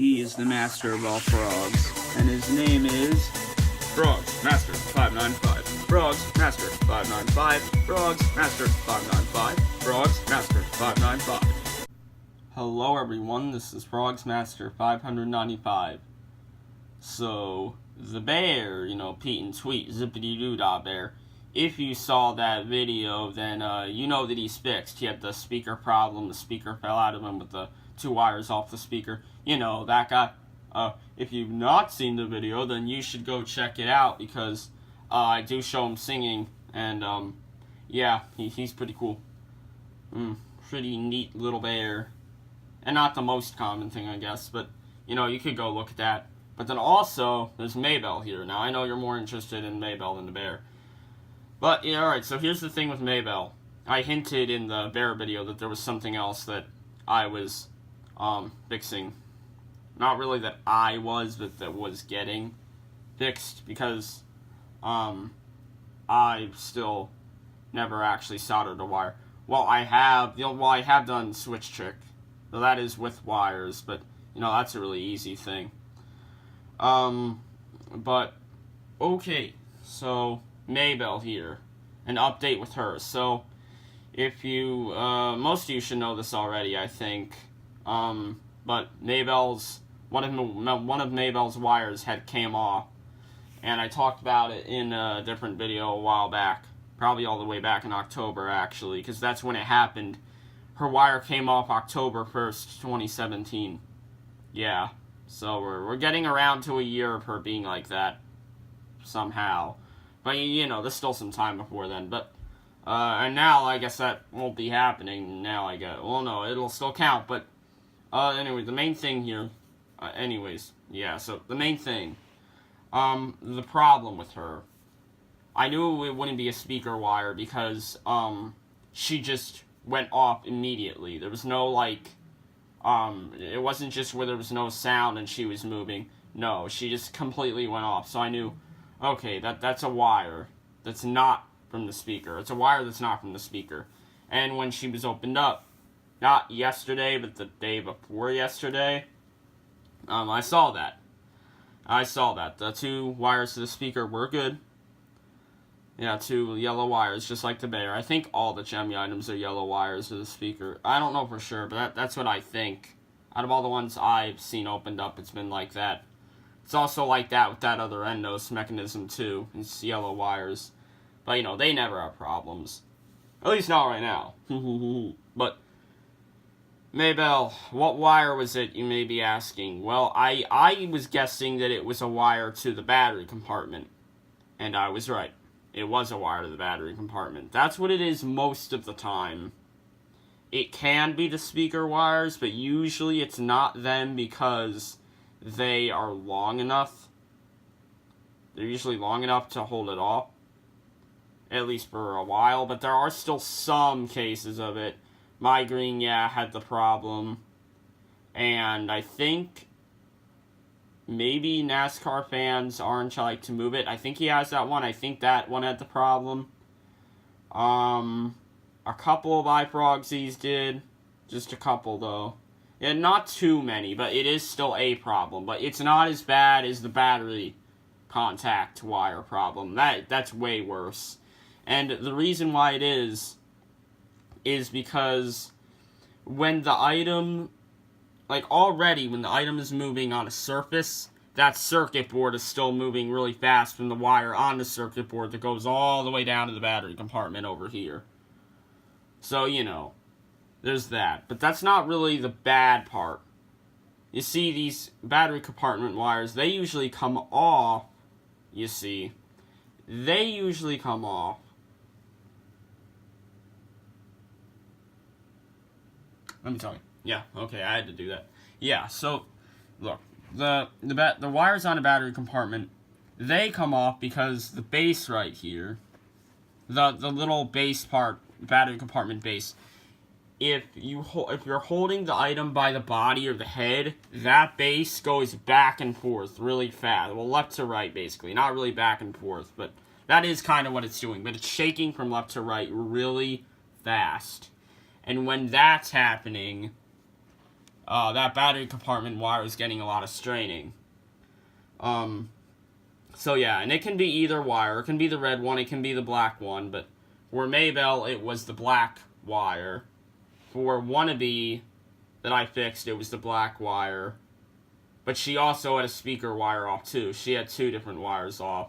He is the master of all frogs, and his name is Frogs Master 595. Frogs Master 595. Frogs Master 595. Frogs Master 595. Hello everyone, this is Frogs Master 595. So, the bear, Pete and Tweet, zippity-doo-dah bear. If you saw that video, then you know that he's fixed. He had the speaker problem, the speaker fell out of him with the 2 wires off the speaker. You know, that guy. If you've not seen the video, then you should go check it out, because I do show him singing, and yeah, he's pretty cool. Pretty neat little bear. And not the most common thing, I guess, but, you could go look at that. But then also, there's Maybelle here. Now, I know you're more interested in Maybelle than the bear. But, yeah, alright, so here's the thing with Maybelle. I hinted in the bear video that there was something else that I was, fixing. Not really that I was, but that was getting fixed, because, I still never actually soldered a wire. Well, I have done switch trick. So that is with wires, but, that's a really easy thing. But, okay, so, Maybelle here, an update with her. So, if you, most of you should know this already, I think, but Maybelle's, one of Maybelle's wires came off, and I talked about it in a different video a while back, probably all the way back in October, actually, because that's when it happened. Her wire came off October 1st, 2017. Yeah, so we're getting around to a year of her being like that, somehow. But, there's still some time before then, but, and now, I guess that won't be happening now, I guess. Well, no, it'll still count, but, anyway, the main thing here, yeah, so, the main thing, the problem with her, I knew it wouldn't be a speaker wire, because, she just went off immediately. There was no, it wasn't just where there was no sound and she was moving. No, she just completely went off. So I knew, okay, that's a wire that's not from the speaker. It's a wire that's not from the speaker. And when she was opened up, not yesterday, but the day before yesterday, I saw that. The 2 wires to the speaker were good. Yeah, 2 yellow wires, just like the bear. I think all the Gemmy items are yellow wires to the speaker. I don't know for sure, but that's what I think. Out of all the ones I've seen opened up, it's been like that. It's also like that with that other Endos mechanism, too. It's yellow wires. But, they never have problems. At least not right now. But, Maybelle, what wire was it, you may be asking? Well, I was guessing that it was a wire to the battery compartment. And I was right. It was a wire to the battery compartment. That's what it is most of the time. It can be the speaker wires, but usually it's not them because they are long enough. They're usually long enough to hold it off. At least for a while, but there are still some cases of it. My green, had the problem. And I think maybe NASCAR fans aren't like to move it. I think he has that one. I think that one had the problem. A couple of iFrogsies did. Just a couple, though. Yeah, not too many, but it is still a problem. But it's not as bad as the battery contact wire problem. That's way worse. And the reason why it is because when the item, already when the item is moving on a surface, that circuit board is still moving really fast from the wire on the circuit board that goes all the way down to the battery compartment over here. So, there's that. But that's not really the bad part. You see, these battery compartment wires, they usually come off, you see. They usually come off. Let me tell you. Yeah, okay, I had to do that. Yeah, so, look, the wires on a battery compartment, they come off because the base right here, the little base part, battery compartment base, if you're holding the item by the body or the head, that base goes back and forth really fast. Well, left to right, basically. Not really back and forth, but that is kind of what it's doing. But it's shaking from left to right really fast. And when that's happening, that battery compartment wire is getting a lot of straining. So yeah, and it can be either wire. It can be the red one, it can be the black one, but for Maybelle, it was the black wire. For Wannabe that I fixed, it was the black wire. But she also had a speaker wire off too. She had 2 different wires off.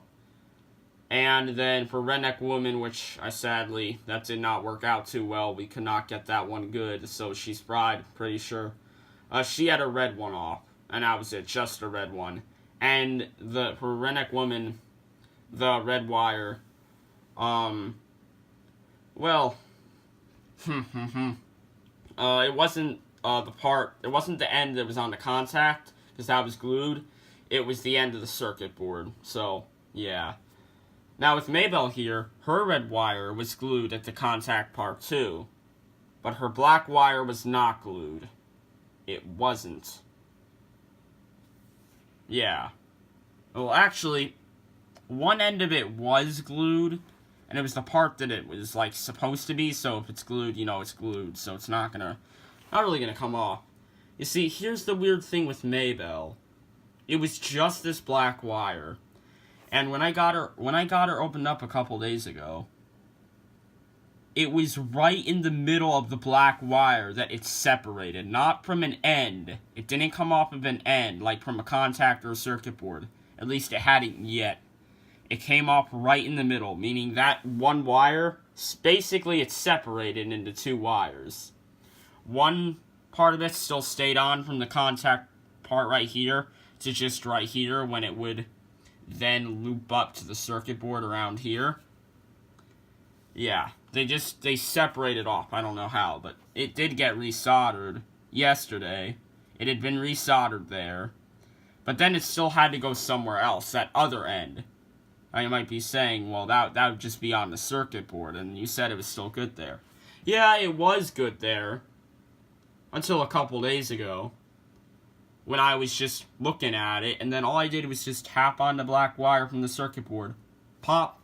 And then for Redneck Woman, which that did not work out too well. We could not get that one good, so she's fried, pretty sure. She had a red one off, and that was it, just a red one. And for Redneck Woman, the red wire, it wasn't it wasn't the end that was on the contact, because that was glued. It was the end of the circuit board, so, yeah. Now, with Maybelle here, her red wire was glued at the contact part too, but her black wire was not glued. It wasn't. Yeah. Well, actually, one end of it was glued, and it was the part that it was, like, supposed to be, so if it's glued, you know it's glued, so it's not really gonna come off. You see, here's the weird thing with Maybelle. It was just this black wire. And when I got her opened up a couple days ago, it was right in the middle of the black wire that it separated, not from an end. It didn't come off of an end, like from a contact or a circuit board. At least it hadn't yet. It came off right in the middle, meaning that one wire, basically it's separated into 2 wires. One part of it still stayed on from the contact part right here to just right here when it would then loop up to the circuit board around here. Yeah, they separated off. I don't know how, but it did get resoldered yesterday. It had been resoldered there, but then it still had to go somewhere else, that other end. Now you might be saying, well, that would just be on the circuit board, and you said it was still good there. Yeah, it was good there, until a couple days ago, when I was just looking at it, and then all I did was just tap on the black wire from the circuit board. Pop.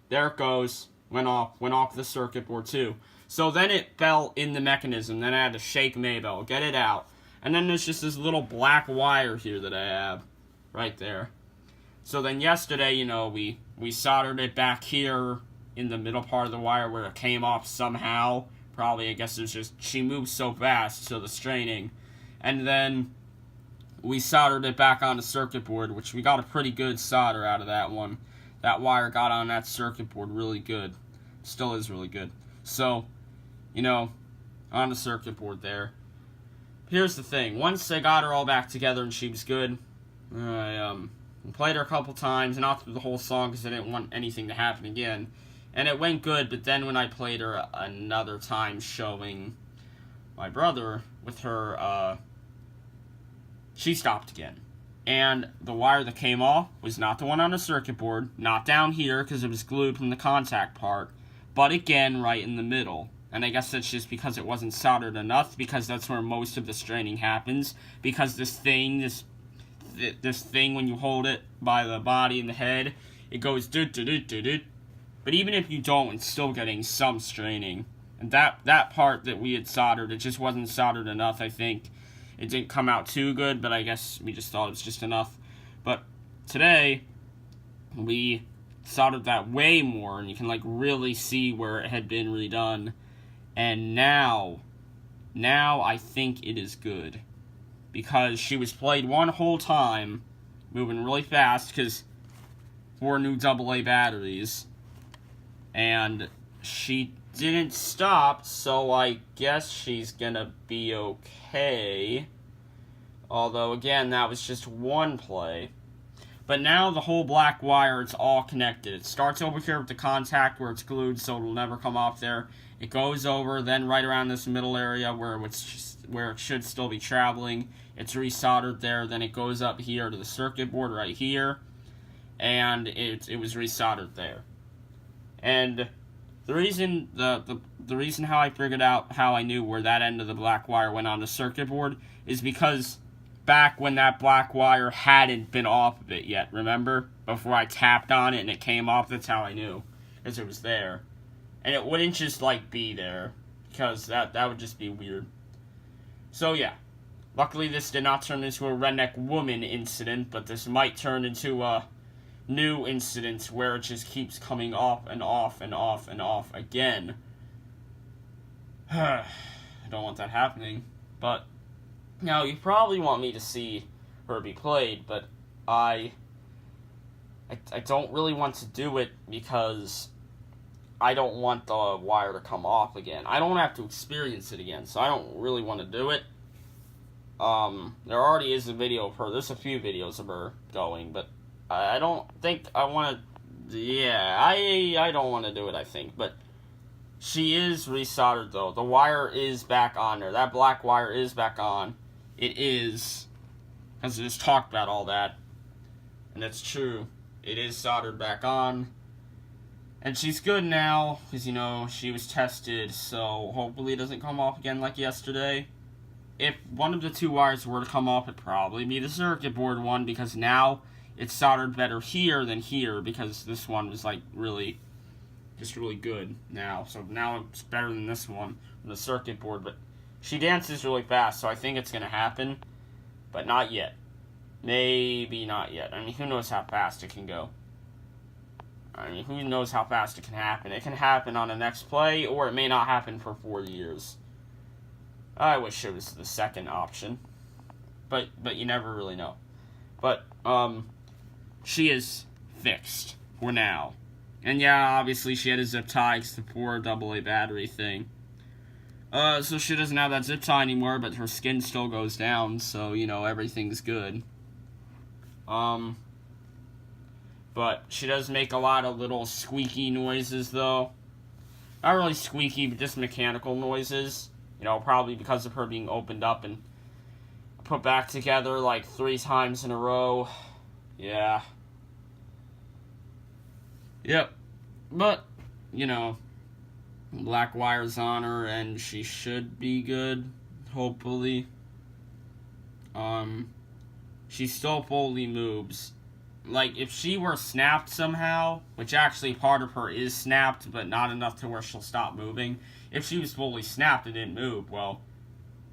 There it goes. Went off the circuit board too. So then it fell in the mechanism. Then I had to shake Maybelle, get it out. And then there's just this little black wire here that I have. Right there. So then yesterday, you know, we soldered it back here in the middle part of the wire where it came off somehow. Probably, I guess it was just, she moved so fast, so the straining. And then we soldered it back on the circuit board, which we got a pretty good solder out of that one. That wire got on that circuit board really good. Still is really good. So, you know, on the circuit board there. Here's the thing. Once I got her all back together and she was good, I played her a couple times, not through the whole song because I didn't want anything to happen again. And it went good, but then when I played her another time showing my brother with her, she stopped again. And the wire that came off was not the one on the circuit board, not down here because it was glued from the contact part, but again right in the middle. And I guess that's just because it wasn't soldered enough, because that's where most of the straining happens, because this thing when you hold it by the body and the head, it goes do-do-do-do-do. But even if you don't, it's still getting some straining. And that part that we had soldered, it just wasn't soldered enough, I think. It didn't come out too good, but I guess we just thought it was just enough. But today, we soldered that way more, and you can like really see where it had been redone. And now I think it is good. Because she was played one whole time, moving really fast, because 4 new AA batteries. And she didn't stop, so I guess she's gonna be okay. Although, again, that was just one play. But now the whole black wire, it's all connected. It starts over here with the contact where it's glued, so it'll never come off there. It goes over, then right around this middle area where it should still be traveling. It's resoldered there, then it goes up here to the circuit board right here. And it was resoldered there. And the reason the reason how I figured out how I knew where that end of the black wire went on the circuit board is because back when that black wire hadn't been off of it yet, remember? Before I tapped on it and it came off, that's how I knew. Because it was there. And it wouldn't just like be there, because that would just be weird. So yeah, Luckily, this did not turn into a redneck woman incident, but this might turn into a new incident where it just keeps coming off and off and off and off again. I don't want that happening, but now you probably want me to see her be played, but I don't really want to do it because I don't want the wire to come off again. I don't have to experience it again, so I don't really want to do it. There already is a video of her. There's a few videos of her going, but I don't think I want to. Yeah, I don't want to do it, I think. But she is resoldered, though. The wire is back on there. That black wire is back on. It is. Because I just talked about all that. And it's true. It is soldered back on. And she's good now. Because, you know, she was tested. So hopefully it doesn't come off again like yesterday. If one of the two wires were to come off, it'd probably be the circuit board one, because now it's soldered better here than here, because this one was like really good now. So now it's better than this one from the circuit board. But she dances really fast, so I think it's gonna happen, but not yet. Maybe not yet. I mean, who knows how fast it can go? I mean, who knows how fast it can happen? It can happen on the next play, or it may not happen for 4 years. I wish it was the second option, but you never really know. But she is fixed for now, and yeah, obviously she had a zip tie because the poor AA battery thing. So she doesn't have that zip tie anymore, but her skin still goes down, so you know everything's good. But she does make a lot of little squeaky noises, though. Not really squeaky, but just mechanical noises. You know, probably because of her being opened up and put back together like 3 times in a row. Yeah. Yep. But, you know, black wire's on her and she should be good, hopefully. She still fully moves. Like, if she were snapped somehow, which actually part of her is snapped, but not enough to where she'll stop moving. If she was fully snapped and didn't move, well,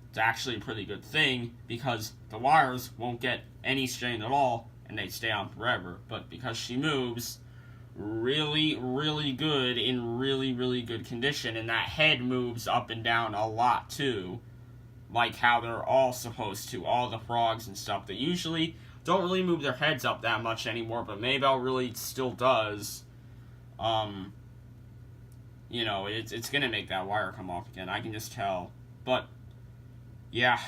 it's actually a pretty good thing, because the wires won't get any strain at all, and they stay on forever. But because she moves really, really good, in really, really good condition, and that head moves up and down a lot, too, like how they're all supposed to, all the frogs and stuff. They usually don't really move their heads up that much anymore, but Maybelle really still does. You know, it's gonna make that wire come off again. I can just tell. But yeah,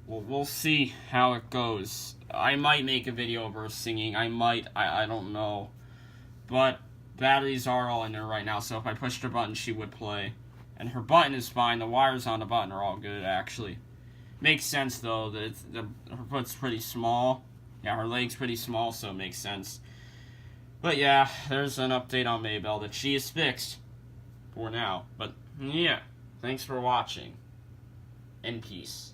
we'll see how it goes. I might make a video of her singing. I might. I don't know. But batteries are all in there right now, so if I pushed her button, she would play. And her button is fine. The wires on the button are all good, actually. Makes sense, though, that her foot's pretty small. Yeah, her leg's pretty small, so it makes sense. But yeah, there's an update on Maybelle that she is fixed for now. But yeah, thanks for watching. And peace.